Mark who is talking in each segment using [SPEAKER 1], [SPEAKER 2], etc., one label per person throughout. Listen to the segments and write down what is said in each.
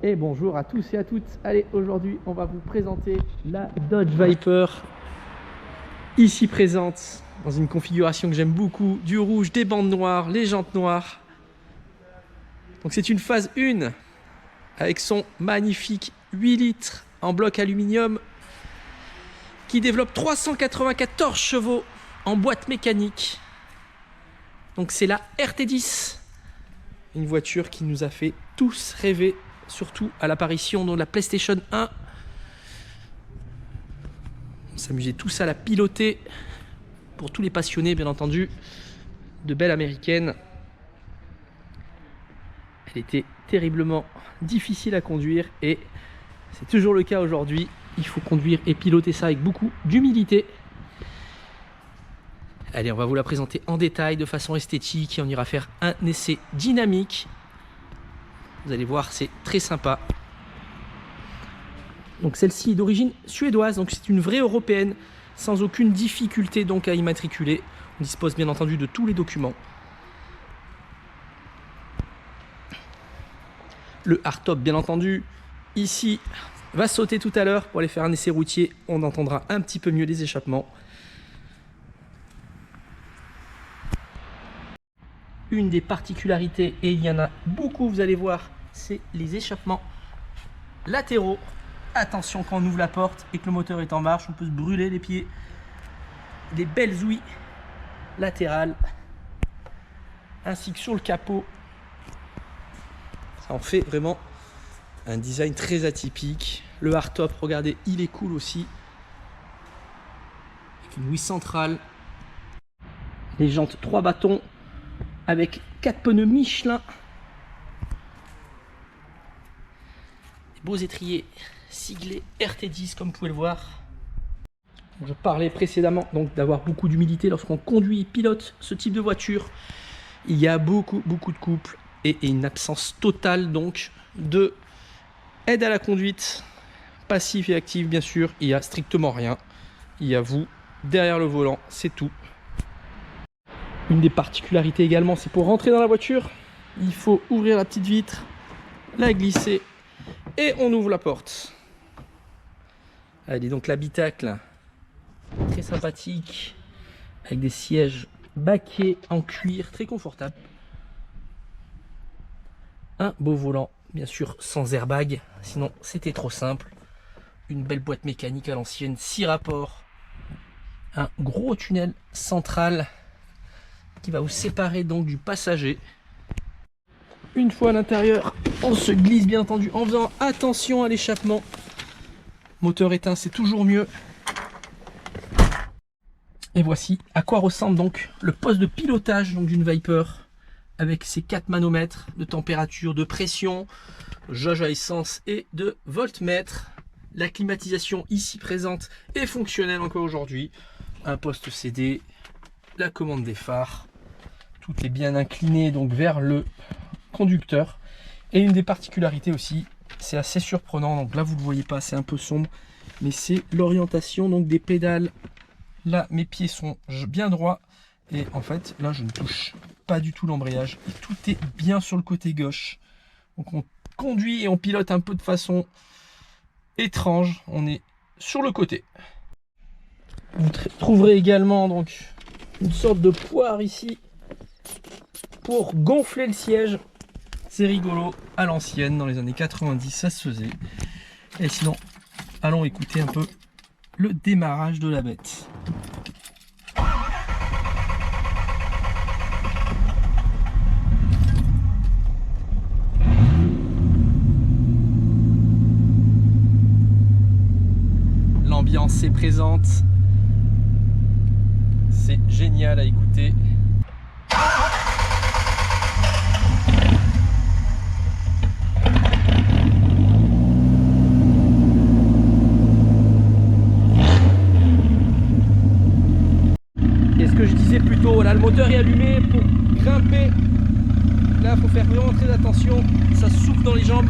[SPEAKER 1] Et bonjour à tous et à toutes. Allez, aujourd'hui, on va vous présenter la Dodge Viper, ici présente dans une configuration que j'aime beaucoup, du rouge, des bandes noires, les jantes noires. Donc c'est une phase 1 avec son magnifique 8 litres en bloc aluminium qui développe 394 chevaux en boîte mécanique. Donc c'est la RT10, une voiture qui nous a fait tous rêver, surtout à l'apparition de la PlayStation 1. On s'amusait tous à la piloter, pour tous les passionnés bien entendu, de belle américaine. Elle était terriblement difficile à conduire et c'est toujours le cas aujourd'hui. Il faut conduire et piloter ça avec beaucoup d'humilité. Allez, on va vous la présenter en détail de façon esthétique et on ira faire un essai dynamique. Vous allez voir, c'est très sympa. Donc celle-ci est d'origine suédoise, donc c'est une vraie européenne, sans aucune difficulté donc à immatriculer. On dispose bien entendu de tous les documents. Le hardtop, bien entendu, ici, va sauter tout à l'heure pour aller faire un essai routier. On entendra un petit peu mieux les échappements. Une des particularités, et il y en a beaucoup, vous allez voir, c'est les échappements latéraux. Attention quand on ouvre la porte et que le moteur est en marche, on peut se brûler les pieds. Des belles ouïes latérales, ainsi que sur le capot. Ça en fait vraiment un design très atypique. Le hardtop, regardez, il est cool aussi. Avec une ouïe centrale. Les jantes 3 bâtons avec 4 pneus Michelin. Des beaux étriers siglés RT10 comme vous pouvez le voir. Je parlais précédemment donc d'avoir beaucoup d'humilité lorsqu'on conduit et pilote ce type de voiture. Il y a beaucoup de couple et une absence totale donc de aide à la conduite, passif et actif bien sûr. Il n'y a strictement rien. Il y a vous derrière le volant, c'est tout. Une des particularités également, c'est pour rentrer dans la voiture, il faut ouvrir la petite vitre, la glisser et on ouvre la porte. Allez, donc l'habitacle, très sympathique, avec des sièges baquets en cuir, très confortable. Un beau volant, bien sûr sans airbag, sinon c'était trop simple. Une belle boîte mécanique à l'ancienne, 6 rapports. Un gros tunnel central qui va vous séparer donc du passager. Une fois à l'intérieur, on se glisse bien entendu en faisant attention à l'échappement. Moteur éteint, c'est toujours mieux. Et voici à quoi ressemble donc le poste de pilotage d'une Viper avec ses 4 manomètres de température, de pression, jauge à essence et de voltmètre. La climatisation ici présente est fonctionnelle encore aujourd'hui. Un poste CD, la commande des phares. Tout est bien incliné donc vers le conducteur. Et une des particularités aussi, c'est assez surprenant, donc là vous ne le voyez pas, c'est un peu sombre, mais c'est l'orientation donc des pédales. Là mes pieds sont bien droits et en fait là je ne touche pas du tout l'embrayage et tout est bien sur le côté gauche. Donc on conduit et on pilote un peu de façon étrange, on est sur le côté. Vous trouverez également donc une sorte de poire ici pour gonfler le siège. C'est rigolo, à l'ancienne, dans les années 90, ça se faisait. Et sinon, allons écouter un peu le démarrage de la bête. L'ambiance est présente. C'est génial à écouter. Et ce que je disais plus tôt, là le moteur est allumé pour grimper. Là il faut faire vraiment très attention, ça souffle dans les jambes.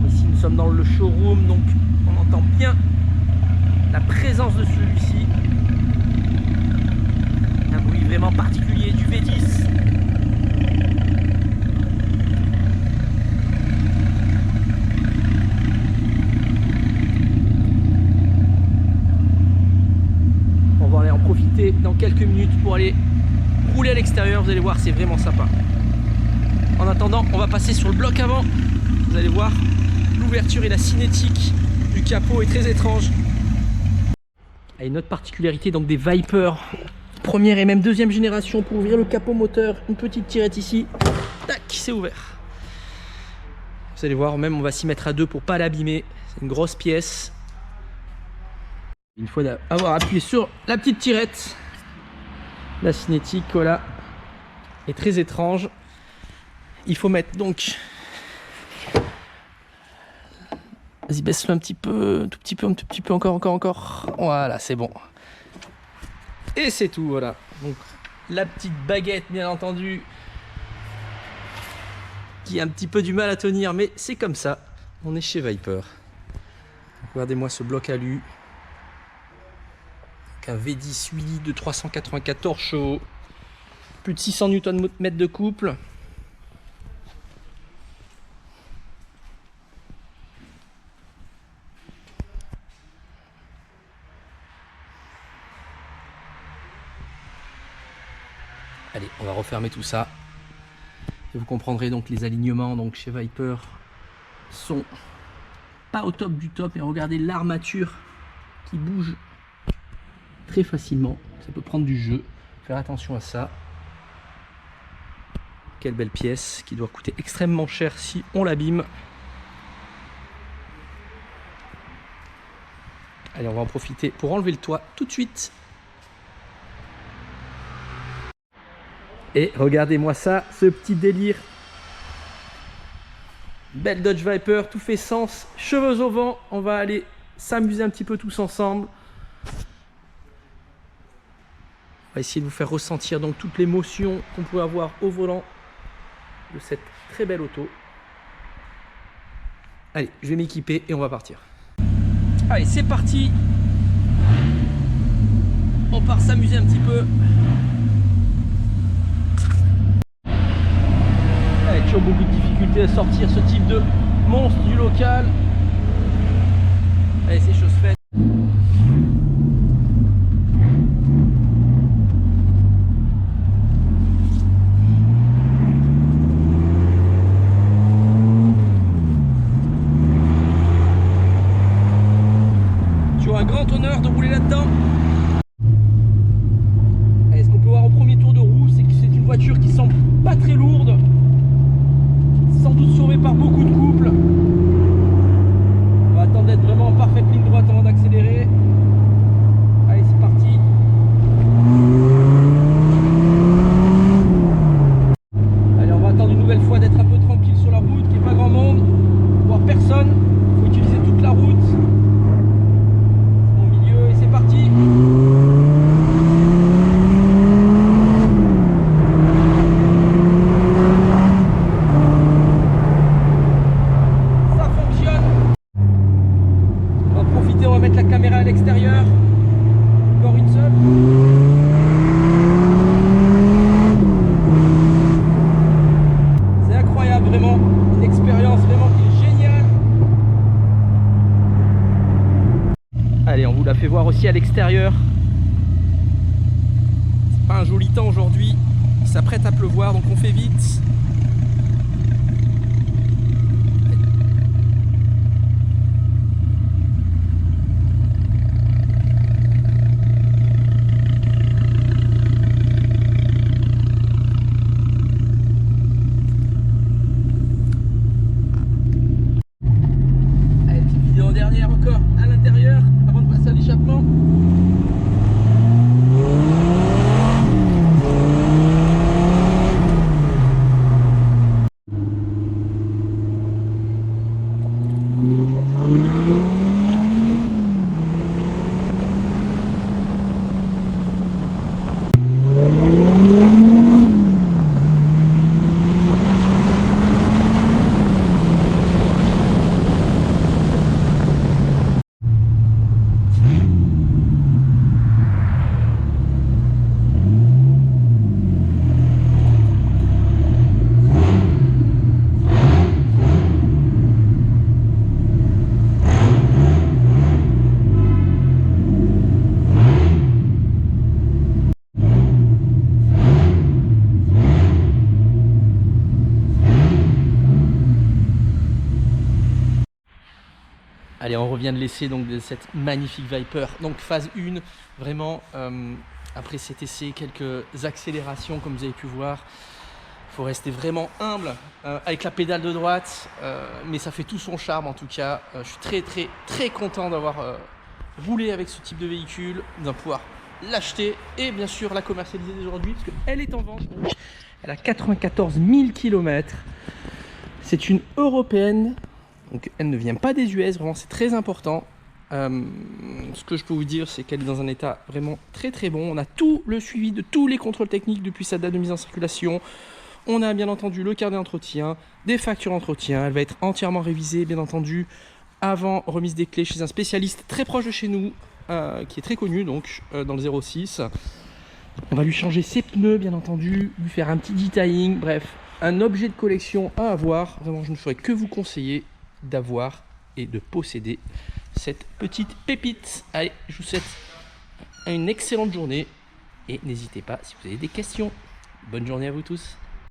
[SPEAKER 1] Ici nous sommes dans le showroom, donc on entend bien la présence de celui-ci. Un bruit vraiment particulier du V10. dans quelques minutes pour aller rouler à l'extérieur. Vous allez voir, c'est vraiment sympa. En attendant, on va passer sur le bloc avant. Vous allez voir, l'ouverture et la cinétique du capot est très étrange. Et une autre particularité donc des Viper première et même deuxième génération, pour ouvrir le capot moteur, une petite tirette ici, tac, c'est ouvert. Vous allez voir, même on va s'y mettre à deux pour pas l'abîmer. C'est une grosse pièce. Une fois d'avoir appuyé sur la petite tirette, la cinétique, voilà, est très étrange. Il faut mettre donc, vas-y, baisse-le un petit peu, un tout petit peu, encore. Voilà, c'est bon. Et c'est tout, voilà. Donc la petite baguette, bien entendu, qui a un petit peu du mal à tenir, mais c'est comme ça. On est chez Viper. Regardez-moi ce bloc alu. Un V10 Willy de 394 chevaux. Plus de 600 Nm de couple. Allez, on va refermer tout ça. Et vous comprendrez donc les alignements donc chez Viper sont pas au top du top. Et regardez l'armature qui bouge très facilement. Ça peut prendre du jeu. Faire attention à ça. Quelle belle pièce qui doit coûter extrêmement cher si on l'abîme. Allez, on va en profiter pour enlever le toit tout de suite. Et regardez-moi ça, ce petit délire. Belle Dodge Viper, tout fait sens, cheveux au vent. On va aller s'amuser un petit peu tous ensemble. On va essayer de vous faire ressentir donc toute l'émotion qu'on peut avoir au volant de cette très belle auto. Allez, je vais m'équiper et on va partir. Allez, c'est parti. On part s'amuser un petit peu. Toujours beaucoup de difficultés à sortir ce type de monstre du local. Allez, c'est chose faite. Toujours un grand honneur de rouler là-dedans. Ce qu'on peut voir au premier tour de roue, c'est que c'est une voiture qui semble pas très lourde. Sans doute sauvée par beaucoup de couples. On va attendre d'être vraiment en parfaite ligne droite avant d'accélérer. Allez, c'est parti. Allez, on va attendre une nouvelle fois d'être un peu tranquille sur la route, qu'il n'y ait pas grand monde, voire personne. Il faut utiliser toute la route. Au milieu, et c'est parti. La caméra à l'extérieur, encore une seule. C'est incroyable, vraiment, une expérience vraiment qui est géniale. Allez, on vous la fait voir aussi à l'extérieur. C'est pas un joli temps aujourd'hui, il s'apprête à pleuvoir, donc on fait vite. Encore à l'intérieur avant de passer à l'échappement. Allez, on revient de l'essai donc de cette magnifique Viper. Donc phase 1, vraiment, après cet essai, quelques accélérations comme vous avez pu voir. Il faut rester vraiment humble avec la pédale de droite, mais ça fait tout son charme en tout cas. Je suis très content d'avoir roulé avec ce type de véhicule, d'en pouvoir l'acheter et bien sûr la commercialiser aujourd'hui parce qu'elle est en vente. Elle a 94 000 km. C'est une européenne, donc elle ne vient pas des US, vraiment c'est très important. Ce que je peux vous dire, c'est qu'elle est dans un état vraiment très bon. On a tout le suivi de tous les contrôles techniques depuis sa date de mise en circulation. On a bien entendu le carnet d'entretien, des factures d'entretien. Elle va être entièrement révisée, bien entendu, avant remise des clés chez un spécialiste très proche de chez nous, qui est très connu, donc dans le 06. On va lui changer ses pneus, bien entendu, lui faire un petit detailing, bref, un objet de collection à avoir. Vraiment, je ne ferai que vous conseiller d'avoir et de posséder cette petite pépite. Allez, je vous souhaite une excellente journée et n'hésitez pas si vous avez des questions. Bonne journée à vous tous.